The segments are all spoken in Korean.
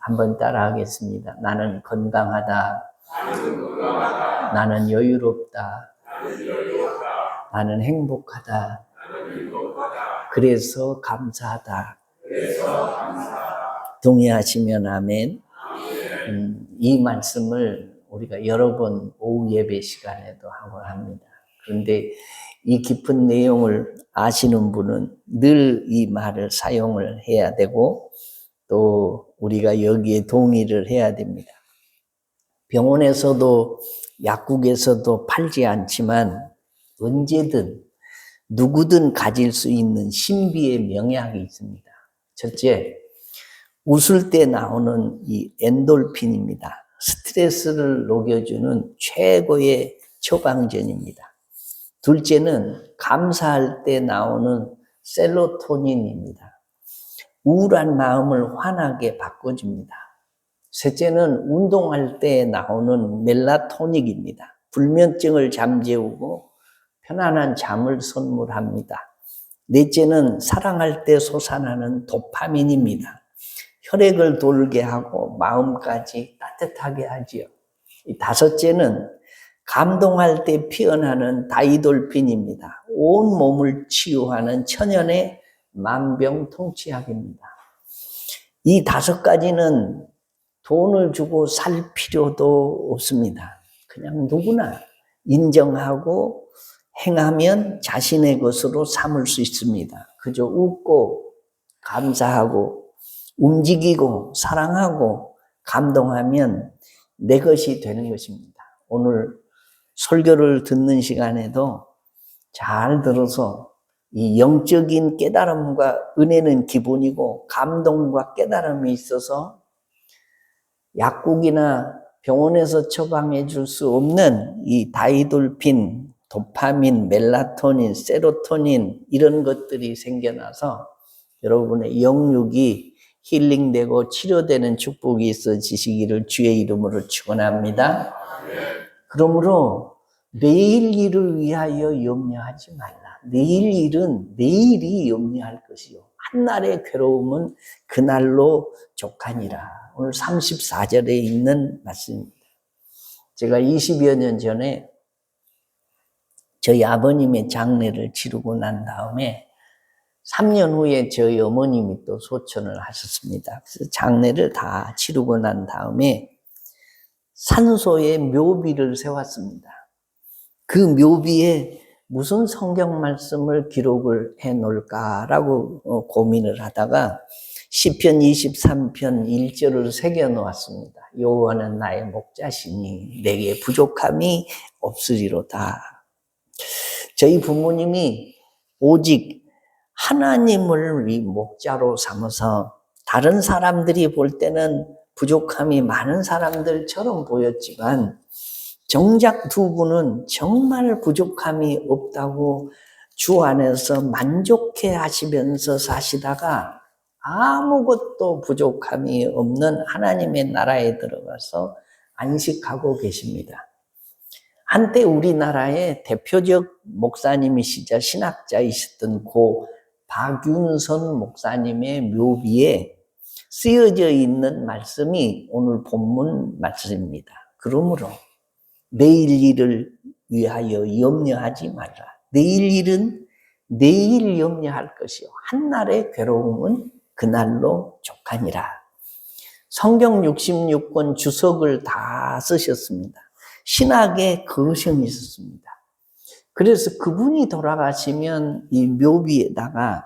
한번 따라하겠습니다. 나는 건강하다. 나는 여유롭다. 나는 행복하다. 그래서 감사하다. 동의하시면 아멘. 이 말씀을 우리가 여러 번 오후 예배 시간에도 하고 합니다. 그런데 이 깊은 내용을 아시는 분은 늘 이 말을 사용을 해야 되고 또 우리가 여기에 동의를 해야 됩니다. 병원에서도 약국에서도 팔지 않지만 언제든 누구든 가질 수 있는 신비의 명약이 있습니다. 첫째, 웃을 때 나오는 이 엔돌핀입니다. 스트레스를 녹여주는 최고의 처방전입니다. 둘째는 감사할 때 나오는 세로토닌입니다. 우울한 마음을 환하게 바꿔줍니다. 셋째는 운동할 때 나오는 멜라토닉입니다. 불면증을 잠재우고 편안한 잠을 선물합니다. 넷째는 사랑할 때 솟아나는 도파민입니다. 혈액을 돌게 하고 마음까지 따뜻하게 하지요. 다섯째는 감동할 때 피어나는 다이돌핀입니다. 온 몸을 치유하는 천연의 만병통치약입니다. 이 5가지는 돈을 주고 살 필요도 없습니다. 그냥 누구나 인정하고 행하면 자신의 것으로 삼을 수 있습니다. 그저 웃고 감사하고 움직이고 사랑하고 감동하면 내 것이 되는 것입니다. 오늘 설교를 듣는 시간에도 잘 들어서 이 영적인 깨달음과 은혜는 기본이고 감동과 깨달음이 있어서 약국이나 병원에서 처방해 줄 수 없는 이 다이돌핀, 도파민, 멜라토닌, 세로토닌 이런 것들이 생겨나서 여러분의 영육이 힐링되고 치료되는 축복이 있어지시기를 주의 이름으로 축원합니다. 그러므로 내일 일을 위하여 염려하지 말라. 내일 일은 내일이 염려할 것이요. 한날의 괴로움은 그날로 족하니라. 오늘 34절에 있는 말씀입니다. 제가 20여 년 전에 저희 아버님의 장례를 치르고 난 다음에 3년 후에 저희 어머님이 또 소천을 하셨습니다. 그래서 장례를 다 치르고 난 다음에 산소에 묘비를 세웠습니다. 그 묘비에 무슨 성경 말씀을 기록을 해 놓을까라고 고민을 하다가 시편 23편 1절을 새겨 놓았습니다. 여호와는 나의 목자시니 내게 부족함이 없으리로다. 저희 부모님이 오직 하나님을 목자로 삼아서 다른 사람들이 볼 때는 부족함이 많은 사람들처럼 보였지만 정작 두 분은 정말 부족함이 없다고 주 안에서 만족해 하시면서 사시다가 아무것도 부족함이 없는 하나님의 나라에 들어가서 안식하고 계십니다. 한때 우리나라의 대표적 목사님이시자 신학자이셨던 고 박윤선 목사님의 묘비에 쓰여져 있는 말씀이 오늘 본문 말씀입니다. 그러므로 내일 일을 위하여 염려하지 말라. 내일 일은 내일 염려할 것이요. 한날의 괴로움은 그날로 족하니라. 성경 66권 주석을 다 쓰셨습니다. 신학의 거성이 있었습니다. 그래서 그분이 돌아가시면 이 묘비에다가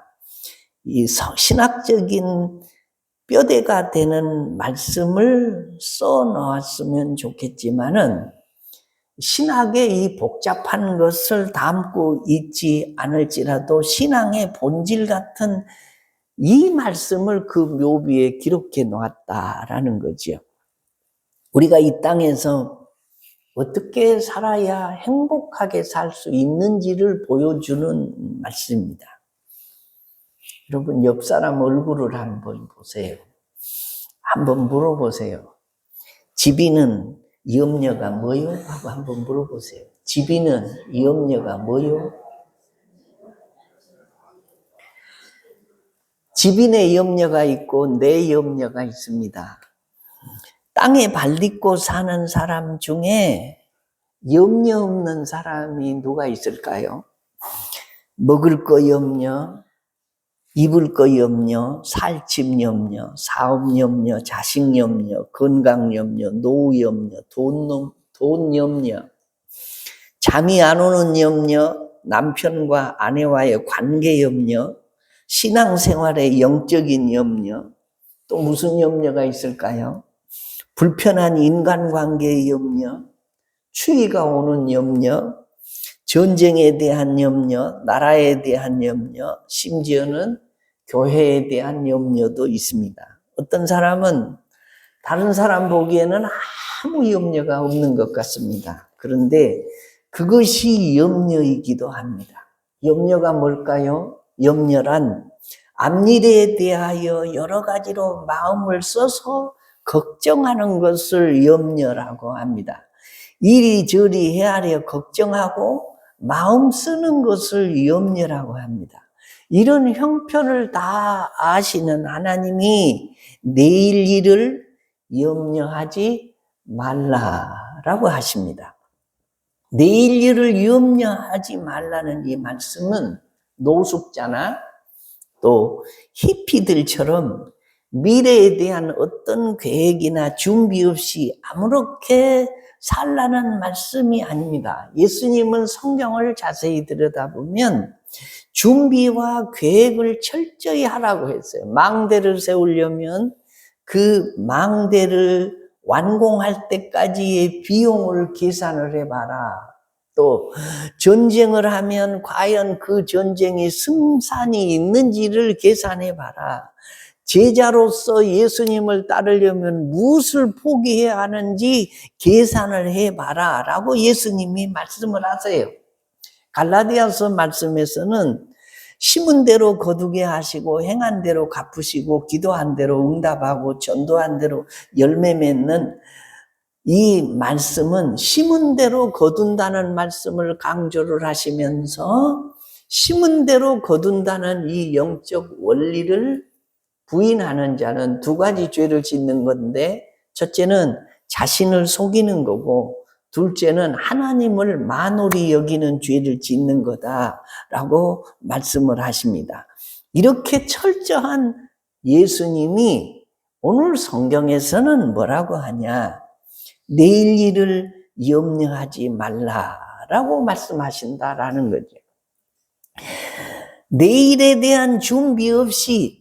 이 신학적인 뼈대가 되는 말씀을 써 놓았으면 좋겠지만은 신학의 이 복잡한 것을 담고 있지 않을지라도 신앙의 본질 같은 이 말씀을 그 묘비에 기록해 놓았다라는 거죠. 우리가 이 땅에서 어떻게 살아야 행복하게 살 수 있는지를 보여주는 말씀입니다. 여러분 옆 사람 얼굴을 한번 보세요. 한번 물어보세요. 집이는 염려가 뭐요? 하고 한번 물어보세요. 집이는 염려가 뭐요? 집인의 염려가 있고 내 염려가 있습니다. 땅에 발 딛고 사는 사람 중에 염려 없는 사람이 누가 있을까요? 먹을 거 염려, 입을 거 염려, 살 집 염려, 사업 염려, 자식 염려, 건강 염려, 노후 염려, 돈 염려, 잠이 안 오는 염려, 남편과 아내와의 관계 염려, 신앙생활의 영적인 염려, 또 무슨 염려가 있을까요? 불편한 인간관계의 염려, 추위가 오는 염려, 전쟁에 대한 염려, 나라에 대한 염려, 심지어는 교회에 대한 염려도 있습니다. 어떤 사람은 다른 사람 보기에는 아무 염려가 없는 것 같습니다. 그런데 그것이 염려이기도 합니다. 염려가 뭘까요? 염려란 앞일에 대하여 여러 가지로 마음을 써서 걱정하는 것을 염려라고 합니다. 이리저리 헤아려 걱정하고 마음 쓰는 것을 염려라고 합니다. 이런 형편을 다 아시는 하나님이 내일 일을 염려하지 말라라고 하십니다. 내일 일을 염려하지 말라는 이 말씀은 노숙자나 또 히피들처럼 미래에 대한 어떤 계획이나 준비 없이 아무렇게 살라는 말씀이 아닙니다. 예수님은 성경을 자세히 들여다보면 준비와 계획을 철저히 하라고 했어요. 망대를 세우려면 그 망대를 완공할 때까지의 비용을 계산을 해봐라. 또 전쟁을 하면 과연 그 전쟁에 승산이 있는지를 계산해봐라. 제자로서 예수님을 따르려면 무엇을 포기해야 하는지 계산을 해봐라 라고 예수님이 말씀을 하세요. 갈라디아서 말씀에서는 심은 대로 거두게 하시고 행한 대로 갚으시고 기도한 대로 응답하고 전도한 대로 열매 맺는 이 말씀은 심은 대로 거둔다는 말씀을 강조를 하시면서 심은 대로 거둔다는 이 영적 원리를 부인하는 자는 두 가지 죄를 짓는 건데, 첫째는 자신을 속이는 거고 둘째는 하나님을 만홀히 여기는 죄를 짓는 거다라고 말씀을 하십니다. 이렇게 철저한 예수님이 오늘 성경에서는 뭐라고 하냐? 내일 일을 염려하지 말라라고 말씀하신다라는 거죠. 내일에 대한 준비 없이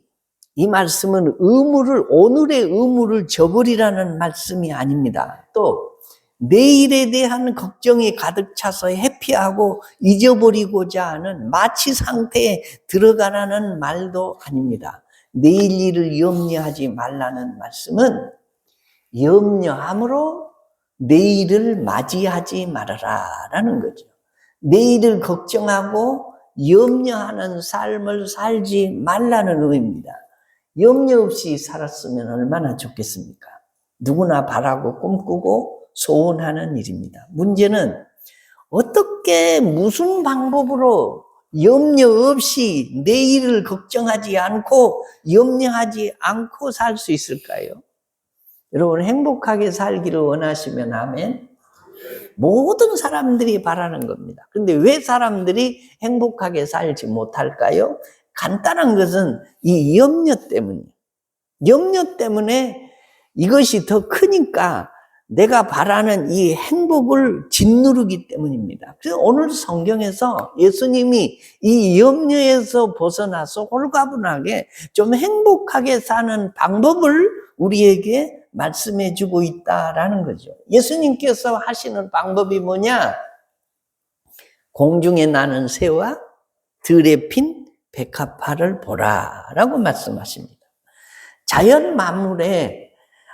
이 말씀은 오늘의 의무를 저버리라는 말씀이 아닙니다. 또 내일에 대한 걱정이 가득 차서 회피하고 잊어버리고자 하는 마취 상태에 들어가라는 말도 아닙니다. 내일 일을 염려하지 말라는 말씀은 염려함으로 내일을 맞이하지 말아라라는 거죠. 내일을 걱정하고 염려하는 삶을 살지 말라는 의미입니다. 염려 없이 살았으면 얼마나 좋겠습니까? 누구나 바라고 꿈꾸고 소원하는 일입니다. 문제는 어떻게 무슨 방법으로 염려 없이 내일을 걱정하지 않고 염려하지 않고 살 수 있을까요? 여러분 행복하게 살기를 원하시면 아멘. 모든 사람들이 바라는 겁니다. 그런데 왜 사람들이 행복하게 살지 못할까요? 간단한 것은 이 염려 때문이에요. 염려 때문에 이것이 더 크니까 내가 바라는 이 행복을 짓누르기 때문입니다. 그래서 오늘 성경에서 예수님이 이 염려에서 벗어나서 홀가분하게 좀 행복하게 사는 방법을 우리에게 말씀해 주고 있다라는 거죠. 예수님께서 하시는 방법이 뭐냐? 공중에 나는 새와 들에 핀 백합화를 보라라고 말씀하십니다. 자연 만물에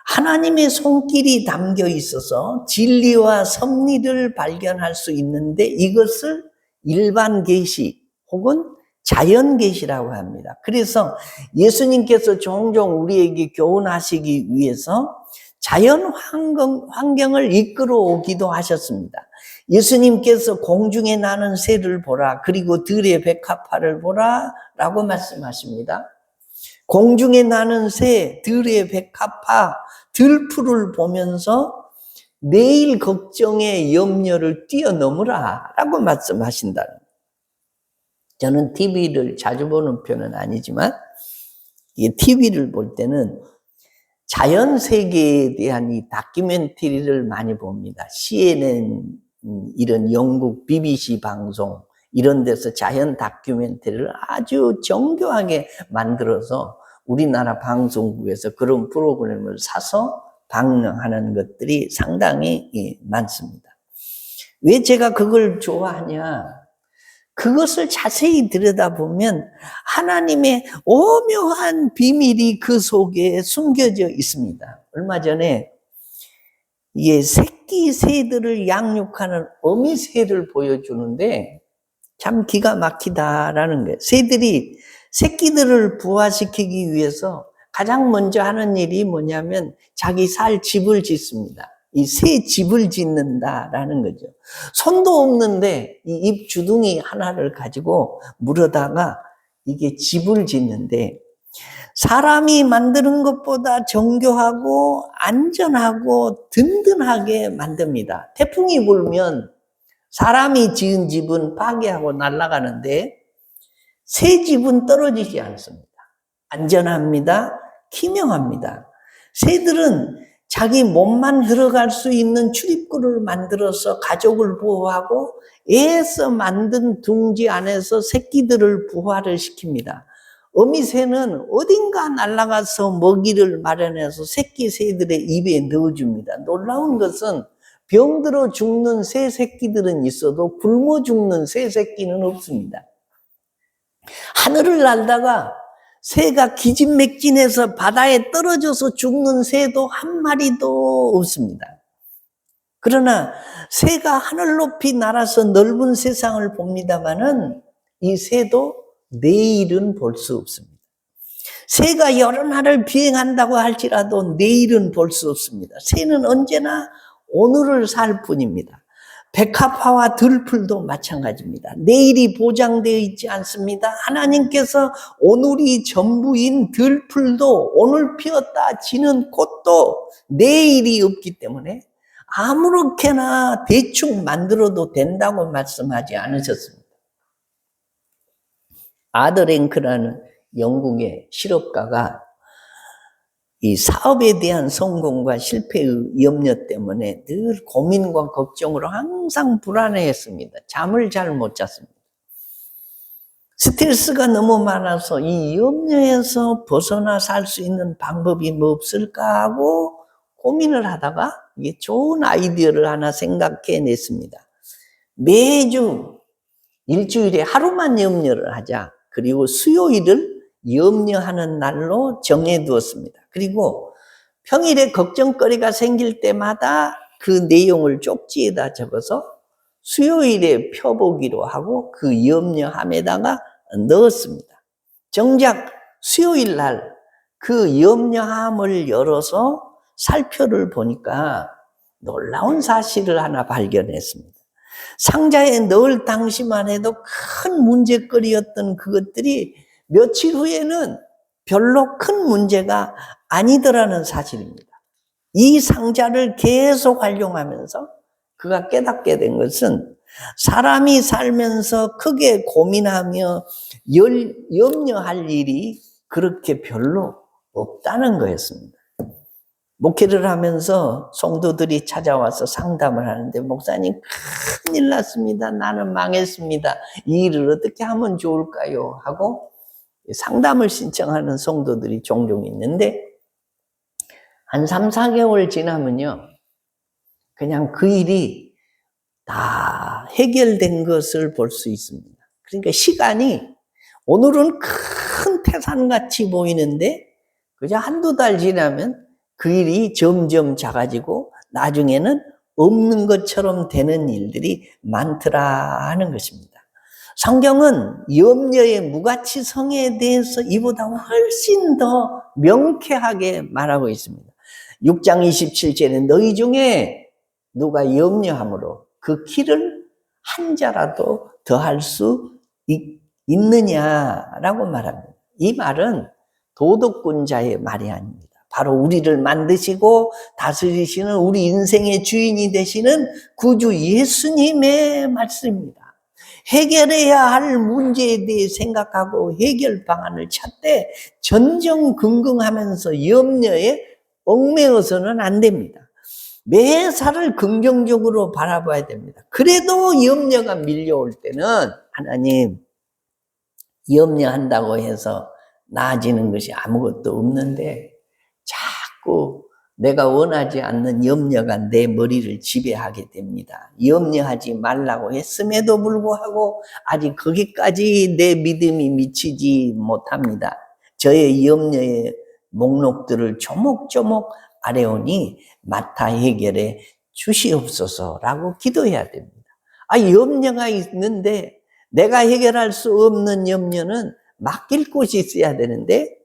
하나님의 손길이 담겨 있어서 진리와 섭리를 발견할 수 있는데 이것을 일반 계시 혹은 자연 계시라고 합니다. 그래서 예수님께서 종종 우리에게 교훈하시기 위해서 자연 환경을 이끌어 오기도 하셨습니다. 예수님께서 공중에 나는 새를 보라, 그리고 들의 백합화를 보라 라고 말씀하십니다. 공중에 나는 새, 들의 백합화, 들풀을 보면서 내일 걱정의 염려를 뛰어넘으라 라고 말씀하신다. 저는 TV를 자주 보는 편은 아니지만 이 TV를 볼 때는 자연 세계에 대한 이 다큐멘터리를 많이 봅니다. CNN, 이런 영국 BBC 방송 이런 데서 자연 다큐멘터리를 아주 정교하게 만들어서 우리나라 방송국에서 그런 프로그램을 사서 방영하는 것들이 상당히 많습니다. 왜 제가 그걸 좋아하냐? 그것을 자세히 들여다보면 하나님의 오묘한 비밀이 그 속에 숨겨져 있습니다. 얼마 전에 이게 새끼 새들을 양육하는 어미 새를 보여주는데 참 기가 막히다라는 거예요. 새들이 새끼들을 부화시키기 위해서 가장 먼저 하는 일이 뭐냐면 자기 살 집을 짓습니다. 이 새 집을 짓는다라는 거죠. 손도 없는데 이 잎 주둥이 하나를 가지고 물어다가 이게 집을 짓는데 사람이 만드는 것보다 정교하고 안전하고 든든하게 만듭니다. 태풍이 불면 사람이 지은 집은 파괴하고 날아가는데 새 집은 떨어지지 않습니다. 안전합니다. 기명합니다. 새들은 자기 몸만 들어갈 수 있는 출입구를 만들어서 가족을 보호하고 애써 만든 둥지 안에서 새끼들을 부화를 시킵니다. 어미새는 어딘가 날아가서 먹이를 마련해서 새끼 새들의 입에 넣어줍니다. 놀라운 것은 병들어 죽는 새 새끼들은 있어도 굶어 죽는 새 새끼는 없습니다. 하늘을 날다가 새가 기진맥진해서 바다에 떨어져서 죽는 새도 한 마리도 없습니다. 그러나 새가 하늘 높이 날아서 넓은 세상을 봅니다마는 이 새도 내일은 볼 수 없습니다. 새가 여러 날을 비행한다고 할지라도 내일은 볼 수 없습니다. 새는 언제나 오늘을 살 뿐입니다. 백합화와 들풀도 마찬가지입니다. 내일이 보장되어 있지 않습니다. 하나님께서 오늘이 전부인 들풀도 오늘 피었다 지는 꽃도 내일이 없기 때문에 아무렇게나 대충 만들어도 된다고 말씀하지 않으셨습니다. 아더랭크라는 영국의 실업가가 이 사업에 대한 성공과 실패의 염려 때문에 늘 고민과 걱정으로 항상 불안해했습니다. 잠을 잘 못 잤습니다. 스트레스가 너무 많아서 이 염려에서 벗어나 살 수 있는 방법이 뭐 없을까 하고 고민을 하다가 이게 좋은 아이디어를 하나 생각해냈습니다. 매주 일주일에 하루만 염려를 하자. 그리고 수요일을 염려하는 날로 정해두었습니다. 그리고 평일에 걱정거리가 생길 때마다 그 내용을 쪽지에다 적어서 수요일에 펴보기로 하고 그 염려함에다가 넣었습니다. 정작 수요일 날 그 염려함을 열어서 살펴를 보니까 놀라운 사실을 하나 발견했습니다. 상자에 넣을 당시만 해도 큰 문제거리였던 그것들이 며칠 후에는 별로 큰 문제가 아니더라는 사실입니다. 이 상자를 계속 활용하면서 그가 깨닫게 된 것은 사람이 살면서 크게 고민하며 염려할 일이 그렇게 별로 없다는 거였습니다. 목회를 하면서 성도들이 찾아와서 상담을 하는데 목사님 큰일 났습니다. 나는 망했습니다. 이 일을 어떻게 하면 좋을까요? 하고 상담을 신청하는 성도들이 종종 있는데 한 3, 4개월 지나면요. 그냥 그 일이 다 해결된 것을 볼 수 있습니다. 그러니까 시간이 오늘은 큰 태산같이 보이는데 그저 한두 달 지나면 그 일이 점점 작아지고 나중에는 없는 것처럼 되는 일들이 많더라 하는 것입니다. 성경은 염려의 무가치성에 대해서 이보다 훨씬 더 명쾌하게 말하고 있습니다. 6장 27절에 너희 중에 누가 염려함으로 그 키를 한 자라도 더할 수 있느냐라고 말합니다. 이 말은 도덕군자의 말이 아닙니다. 바로 우리를 만드시고 다스리시는 우리 인생의 주인이 되시는 구주 예수님의 말씀입니다. 해결해야 할 문제에 대해 생각하고 해결 방안을 찾되 전전긍긍하면서 염려에 얽매여서는 안 됩니다. 매사를 긍정적으로 바라봐야 됩니다. 그래도 염려가 밀려올 때는 하나님, 염려한다고 해서 나아지는 것이 아무것도 없는데 자꾸 내가 원하지 않는 염려가 내 머리를 지배하게 됩니다. 염려하지 말라고 했음에도 불구하고 아직 거기까지 내 믿음이 미치지 못합니다. 저의 염려의 목록들을 조목조목 아뢰오니 맡아 해결해 주시옵소서라고 기도해야 됩니다. 염려가 있는데 내가 해결할 수 없는 염려는 맡길 곳이 있어야 되는데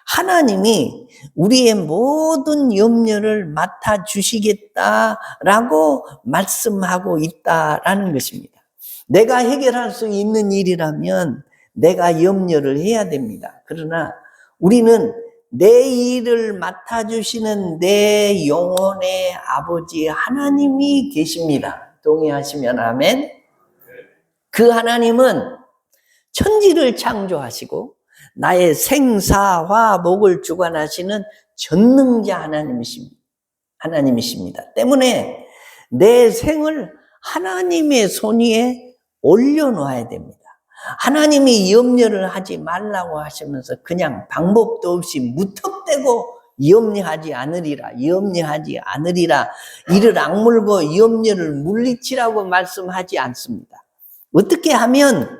하나님이 우리의 모든 염려를 맡아주시겠다라고 말씀하고 있다라는 것입니다. 내가 해결할 수 있는 일이라면 내가 염려를 해야 됩니다. 그러나 우리는 내 일을 맡아주시는 내 영혼의 아버지 하나님이 계십니다. 동의하시면 아멘. 그 하나님은 천지를 창조하시고 나의 생사화복을 주관하시는 전능자 하나님이십니다. 때문에 내 생을 하나님의 손 위에 올려놓아야 됩니다. 하나님이 염려를 하지 말라고 하시면서 그냥 방법도 없이 무턱대고 염려하지 않으리라 이를 악물고 염려를 물리치라고 말씀하지 않습니다. 어떻게 하면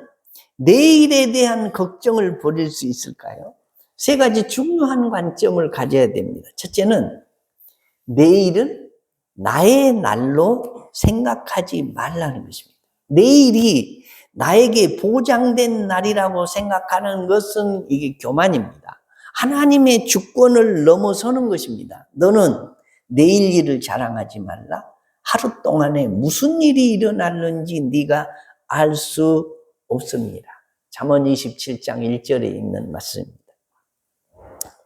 내일에 대한 걱정을 버릴 수 있을까요? 세 가지 중요한 관점을 가져야 됩니다. 첫째는 내일을 나의 날로 생각하지 말라는 것입니다. 내일이 나에게 보장된 날이라고 생각하는 것은 이게 교만입니다. 하나님의 주권을 넘어서는 것입니다. 너는 내일 일을 자랑하지 말라. 하루 동안에 무슨 일이 일어날는지 네가 알 수 없습니다. 잠언 27장 1절에 있는 말씀입니다.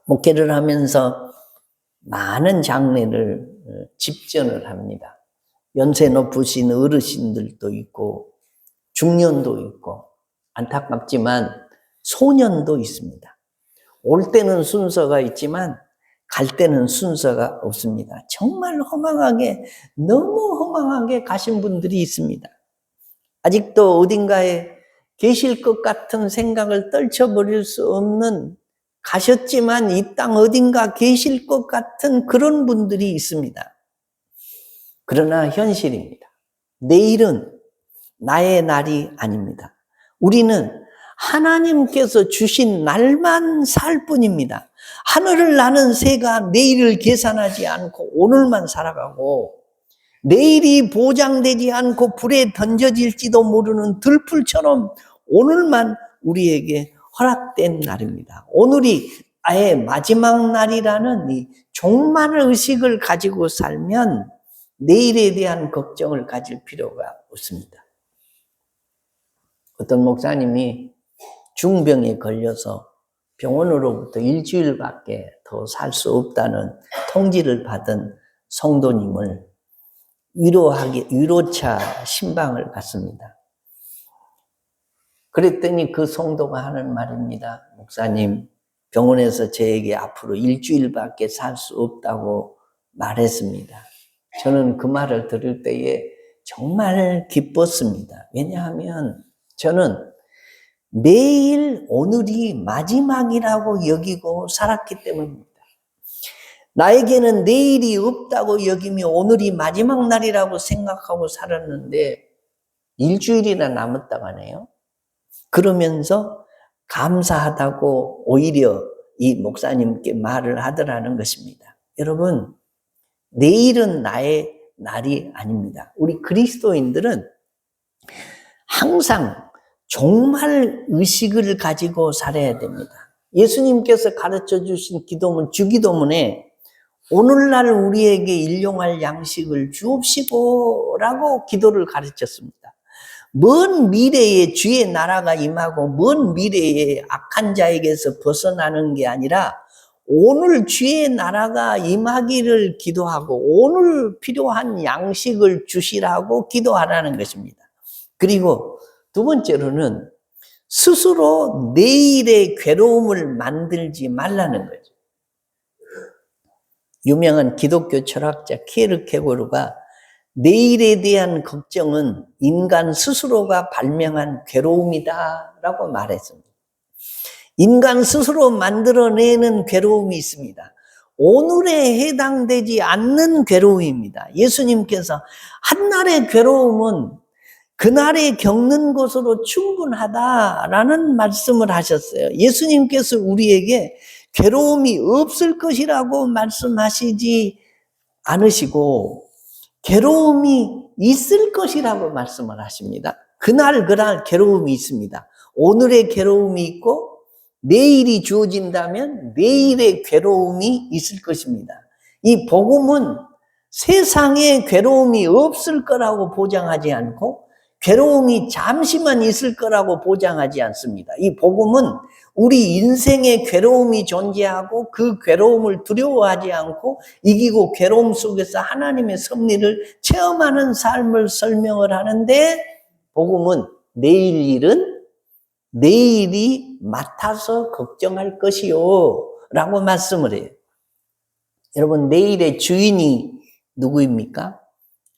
목회를 하면서 많은 장례를 집전을 합니다. 연세 높으신 어르신들도 있고 중년도 있고 안타깝지만 소년도 있습니다. 올 때는 순서가 있지만 갈 때는 순서가 없습니다. 정말 허망하게, 너무 허망하게 가신 분들이 있습니다. 아직도 어딘가에 계실 것 같은 생각을 떨쳐버릴 수 없는, 가셨지만 이 땅 어딘가 계실 것 같은 그런 분들이 있습니다. 그러나 현실입니다. 내일은 나의 날이 아닙니다. 우리는 하나님께서 주신 날만 살 뿐입니다. 하늘을 나는 새가 내일을 계산하지 않고 오늘만 살아가고, 내일이 보장되지 않고 불에 던져질지도 모르는 들풀처럼 오늘만 우리에게 허락된 날입니다. 오늘이 아예 마지막 날이라는 이 종말 의식을 가지고 살면 내일에 대한 걱정을 가질 필요가 없습니다. 어떤 목사님이 중병에 걸려서 병원으로부터 일주일밖에 더 살 수 없다는 통지를 받은 성도님을 위로차 신방을 갔습니다. 그랬더니 그 성도가 하는 말입니다. 목사님, 병원에서 저에게 앞으로 일주일밖에 살 수 없다고 말했습니다. 저는 그 말을 들을 때에 정말 기뻤습니다. 왜냐하면 저는 매일 오늘이 마지막이라고 여기고 살았기 때문입니다. 나에게는 내일이 없다고 여기며 오늘이 마지막 날이라고 생각하고 살았는데 일주일이나 남았다고 하네요. 그러면서 감사하다고 오히려 이 목사님께 말을 하더라는 것입니다. 여러분, 내일은 나의 날이 아닙니다. 우리 그리스도인들은 항상 종말 의식을 가지고 살아야 됩니다. 예수님께서 가르쳐 주신 기도문, 주기도문에 오늘날 우리에게 일용할 양식을 주옵시고 라고 기도를 가르쳤습니다. 먼 미래에 주의 나라가 임하고 먼 미래에 악한 자에게서 벗어나는 게 아니라 오늘 주의 나라가 임하기를 기도하고 오늘 필요한 양식을 주시라고 기도하라는 것입니다. 그리고 두 번째로는 스스로 내일의 괴로움을 만들지 말라는 거죠. 유명한 기독교 철학자 키에르케고르가 내일에 대한 걱정은 인간 스스로가 발명한 괴로움이다라고 말했습니다. 인간 스스로 만들어내는 괴로움이 있습니다. 오늘에 해당되지 않는 괴로움입니다. 예수님께서 한날의 괴로움은 그날에 겪는 것으로 충분하다라는 말씀을 하셨어요. 예수님께서 우리에게 괴로움이 없을 것이라고 말씀하시지 않으시고 괴로움이 있을 것이라고 말씀을 하십니다. 그날 괴로움이 있습니다. 오늘의 괴로움이 있고 내일이 주어진다면 내일의 괴로움이 있을 것입니다. 이 복음은 세상에 괴로움이 없을 거라고 보장하지 않고 괴로움이 잠시만 있을 거라고 보장하지 않습니다. 이 복음은 우리 인생에 괴로움이 존재하고 그 괴로움을 두려워하지 않고 이기고 괴로움 속에서 하나님의 섭리를 체험하는 삶을 설명을 하는데 복음은 내일 일은 내일이 맡아서 걱정할 것이요 라고 말씀을 해요. 여러분 내일의 주인이 누구입니까?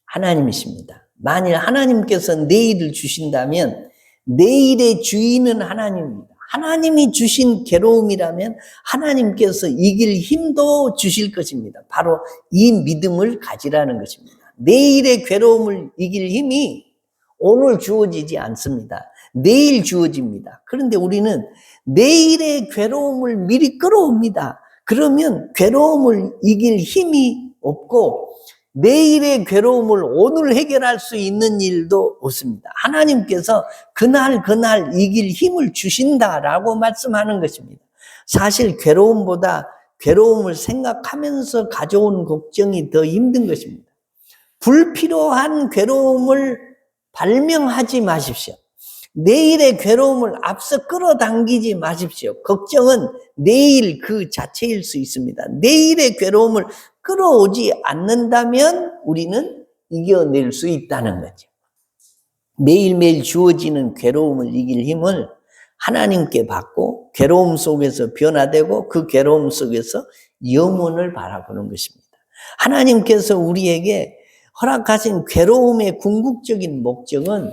하나님이십니다. 만일 하나님께서 내일을 주신다면 내일의 주인은 하나님입니다. 하나님이 주신 괴로움이라면 하나님께서 이길 힘도 주실 것입니다. 바로 이 믿음을 가지라는 것입니다. 내일의 괴로움을 이길 힘이 오늘 주어지지 않습니다. 내일 주어집니다. 그런데 우리는 내일의 괴로움을 미리 끌어옵니다. 그러면 괴로움을 이길 힘이 없고 내일의 괴로움을 오늘 해결할 수 있는 일도 없습니다. 하나님께서 그날 이길 힘을 주신다라고 말씀하는 것입니다. 사실 괴로움보다 괴로움을 생각하면서 가져온 걱정이 더 힘든 것입니다. 불필요한 괴로움을 발명하지 마십시오. 내일의 괴로움을 앞서 끌어당기지 마십시오. 걱정은 내일 그 자체일 수 있습니다. 내일의 괴로움을 끌어오지 않는다면 우리는 이겨낼 수 있다는 거죠. 매일매일 주어지는 괴로움을 이길 힘을 하나님께 받고 괴로움 속에서 변화되고 그 괴로움 속에서 영원을 바라보는 것입니다. 하나님께서 우리에게 허락하신 괴로움의 궁극적인 목적은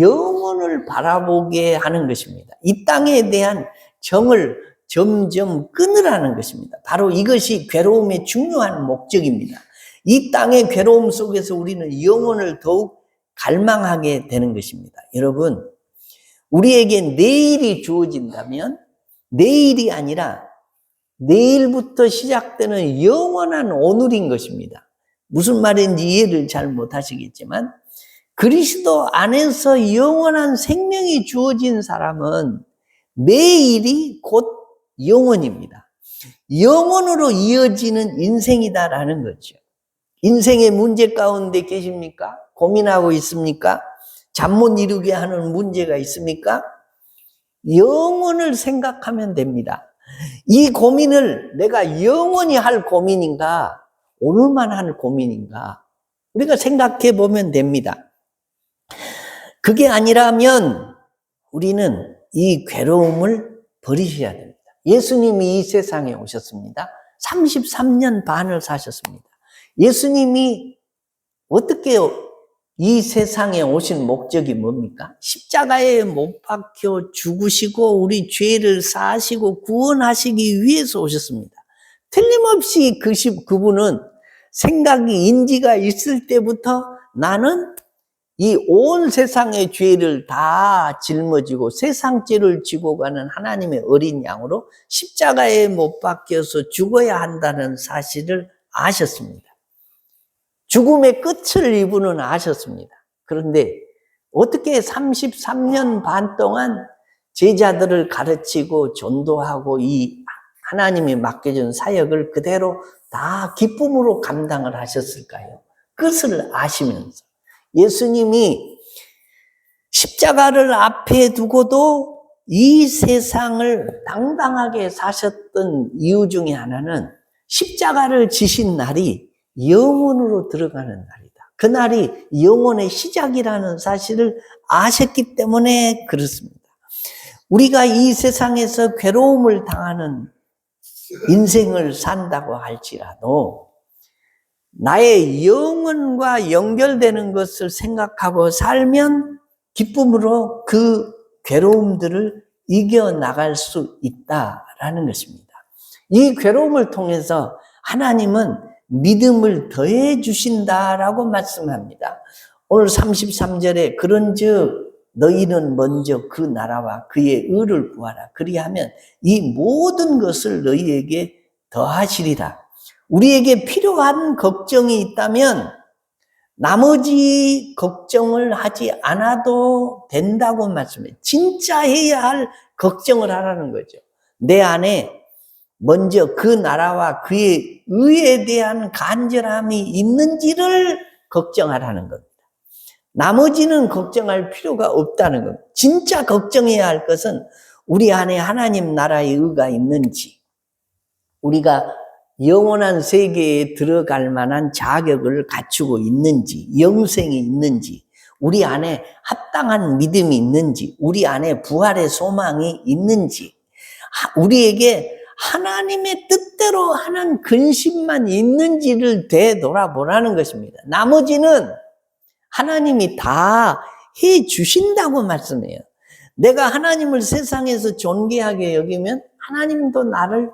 영원을 바라보게 하는 것입니다. 이 땅에 대한 정을 점점 끊으라는 것입니다. 바로 이것이 괴로움의 중요한 목적입니다. 이 땅의 괴로움 속에서 우리는 영원을 더욱 갈망하게 되는 것입니다. 여러분, 우리에게 내일이 주어진다면 내일이 아니라 내일부터 시작되는 영원한 오늘인 것입니다. 무슨 말인지 이해를 잘 못하시겠지만 그리스도 안에서 영원한 생명이 주어진 사람은 내일이 곧 영원입니다. 영원으로 이어지는 인생이다라는 거죠. 인생의 문제 가운데 계십니까? 고민하고 있습니까? 잠 못 이루게 하는 문제가 있습니까? 영원을 생각하면 됩니다. 이 고민을 내가 영원히 할 고민인가? 오늘만 할 고민인가? 우리가 생각해 보면 됩니다. 그게 아니라면 우리는 이 괴로움을 버리셔야 됩니다. 예수님이 이 세상에 오셨습니다. 33년 반을 사셨습니다. 예수님이 어떻게 이 세상에 오신 목적이 뭡니까? 십자가에 못 박혀 죽으시고 우리 죄를 사하시고 구원하시기 위해서 오셨습니다. 틀림없이 그분은 생각이 인지가 있을 때부터 나는 이 온 세상의 죄를 다 짊어지고 세상 죄를 지고 가는 하나님의 어린 양으로 십자가에 못 박혀서 죽어야 한다는 사실을 아셨습니다. 죽음의 끝을 이분은 아셨습니다. 그런데 어떻게 33년 반 동안 제자들을 가르치고 전도하고 이 하나님이 맡겨준 사역을 그대로 다 기쁨으로 감당을 하셨을까요? 끝을 아시면서. 예수님이 십자가를 앞에 두고도 이 세상을 당당하게 사셨던 이유 중에 하나는 십자가를 지신 날이 영원으로 들어가는 날이다. 그날이 영원의 시작이라는 사실을 아셨기 때문에 그렇습니다. 우리가 이 세상에서 괴로움을 당하는 인생을 산다고 할지라도 나의 영혼과 연결되는 것을 생각하고 살면 기쁨으로 그 괴로움들을 이겨나갈 수 있다라는 것입니다. 이 괴로움을 통해서 하나님은 믿음을 더해 주신다라고 말씀합니다. 오늘 33절에 그런즉 너희는 먼저 그 나라와 그의 의를 구하라. 그리하면 이 모든 것을 너희에게 더하시리라. 우리에게 필요한 걱정이 있다면 나머지 걱정을 하지 않아도 된다고 말씀해요. 진짜 해야 할 걱정을 하라는 거죠. 내 안에 먼저 그 나라와 그의 의에 대한 간절함이 있는지를 걱정하라는 겁니다. 나머지는 걱정할 필요가 없다는 겁니다. 진짜 걱정해야 할 것은 우리 안에 하나님 나라의 의가 있는지, 우리가 영원한 세계에 들어갈 만한 자격을 갖추고 있는지, 영생이 있는지, 우리 안에 합당한 믿음이 있는지, 우리 안에 부활의 소망이 있는지, 우리에게 하나님의 뜻대로 하는 근심만 있는지를 되돌아보라는 것입니다. 나머지는 하나님이 다 해 주신다고 말씀해요. 내가 하나님을 세상에서 존귀하게 여기면 하나님도 나를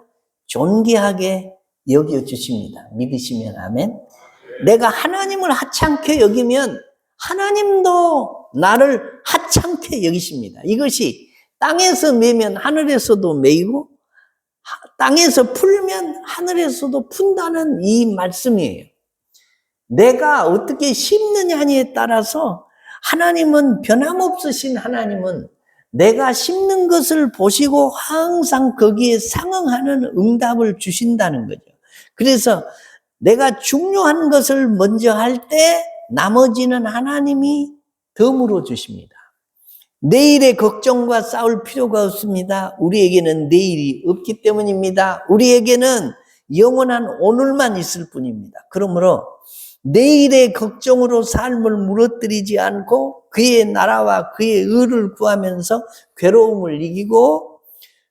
존귀하게 여겨주십니다. 믿으시면 아멘. 내가 하나님을 하찮게 여기면 하나님도 나를 하찮게 여기십니다. 이것이 땅에서 매면 하늘에서도 매이고 땅에서 풀면 하늘에서도 푼다는 이 말씀이에요. 내가 어떻게 심느냐에 따라서 하나님은, 변함없으신 하나님은 내가 심는 것을 보시고 항상 거기에 상응하는 응답을 주신다는 거죠. 그래서 내가 중요한 것을 먼저 할 때 나머지는 하나님이 덤으로 주십니다. 내일의 걱정과 싸울 필요가 없습니다. 우리에게는 내일이 없기 때문입니다. 우리에게는 영원한 오늘만 있을 뿐입니다. 그러므로 내일의 걱정으로 삶을 무너뜨리지 않고 그의 나라와 그의 의를 구하면서 괴로움을 이기고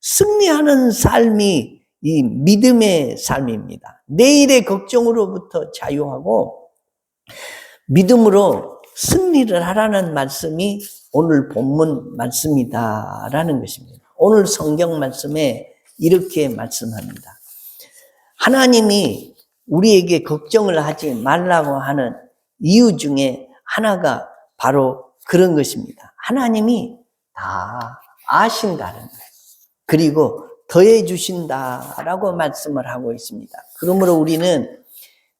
승리하는 삶이 이 믿음의 삶입니다. 내일의 걱정으로부터 자유하고 믿음으로 승리를 하라는 말씀이 오늘 본문 말씀이다라는 것입니다. 오늘 성경 말씀에 이렇게 말씀합니다. 하나님이 우리에게 걱정을 하지 말라고 하는 이유 중에 하나가 바로 그런 것입니다. 하나님이 다 아신다는 거예요. 그리고 더해 주신다라고 말씀을 하고 있습니다. 그러므로 우리는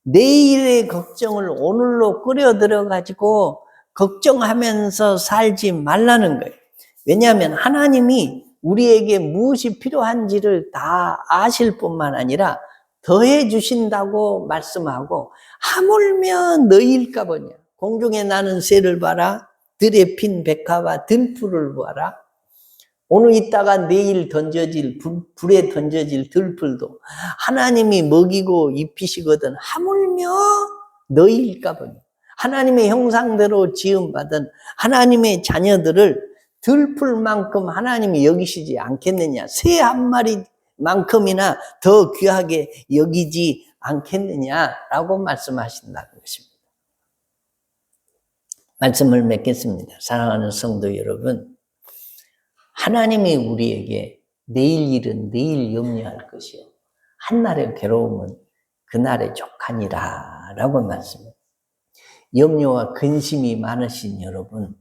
내일의 걱정을 오늘로 끌어들여 가지고 걱정하면서 살지 말라는 거예요. 왜냐하면 하나님이 우리에게 무엇이 필요한지를 다 아실 뿐만 아니라 더해 주신다고 말씀하고, 하물며 너희일까 보냐. 공중에 나는 새를 봐라. 들에 핀 백화와 들풀을 보아라. 오늘 있다가 내일 던져질 불에 던져질 들풀도 하나님이 먹이고 입히시거든 하물며 너희일까 보냐. 하나님의 형상대로 지음받은 하나님의 자녀들을 들풀만큼 하나님이 여기시지 않겠느냐. 새 한 마리만큼이나 더 귀하게 여기지 않겠느냐라고 말씀하신다는 것입니다. 말씀을 맺겠습니다. 사랑하는 성도 여러분, 하나님이 우리에게 내일 일은 내일 염려할 것이요 한날의 괴로움은 그날의 족하니라 라고 말씀합니다. 염려와 근심이 많으신 여러분,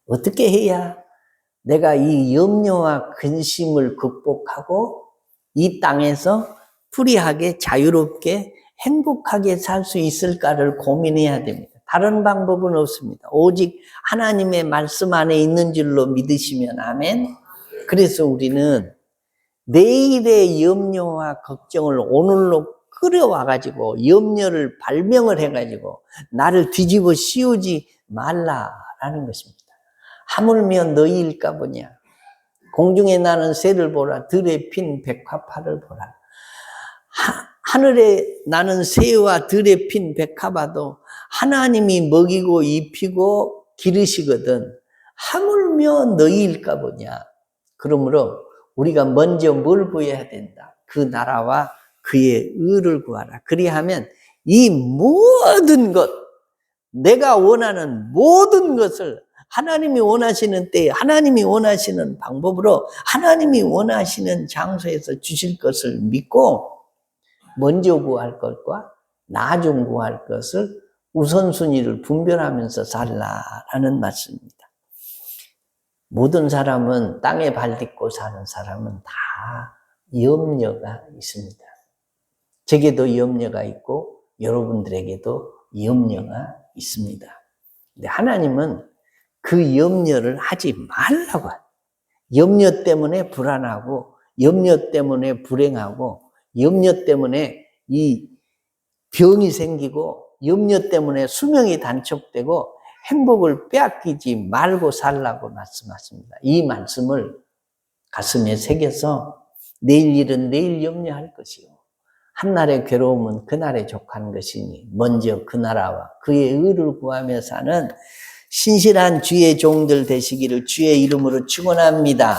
어떻게 해야 내가 이 염려와 근심을 극복하고 이 땅에서 프리하게 자유롭게 행복하게 살 수 있을까를 고민해야 됩니다. 다른 방법은 없습니다. 오직 하나님의 말씀 안에 있는 줄로 믿으시면 아멘. 그래서 우리는 내일의 염려와 걱정을 오늘로 끌어와가지고 염려를 발명을 해가지고 나를 뒤집어 씌우지 말라라는 것입니다. 하물며 너희일까 보냐. 공중에 나는 새를 보라. 들에 핀 백합화를 보라. 하늘에 나는 새와 들에 핀 백합화도 하나님이 먹이고 입히고 기르시거든. 하물며 너희일까 보냐. 그러므로 우리가 먼저 뭘 구해야 된다. 그 나라와 그의 의를 구하라. 그리하면 이 모든 것, 내가 원하는 모든 것을 하나님이 원하시는 때에 하나님이 원하시는 방법으로 하나님이 원하시는 장소에서 주실 것을 믿고 먼저 구할 것과 나중 구할 것을 우선순위를 분별하면서 살라라는 말씀입니다. 모든 사람은 땅에 발 딛고 사는 사람은 다 염려가 있습니다. 제게도 염려가 있고 여러분들에게도 염려가 있습니다. 근데 하나님은 그 염려를 하지 말라고 해요. 염려 때문에 불안하고 염려 때문에 불행하고 염려 때문에 이 병이 생기고 염려 때문에 수명이 단축되고 행복을 빼앗기지 말고 살라고 말씀하십니다. 이 말씀을 가슴에 새겨서 내일 일은 내일 염려할 것이요 한날의 괴로움은 그날에 족한 것이니 먼저 그 나라와 그의 의를 구하며 사는 신실한 주의 종들 되시기를 주의 이름으로 축원합니다.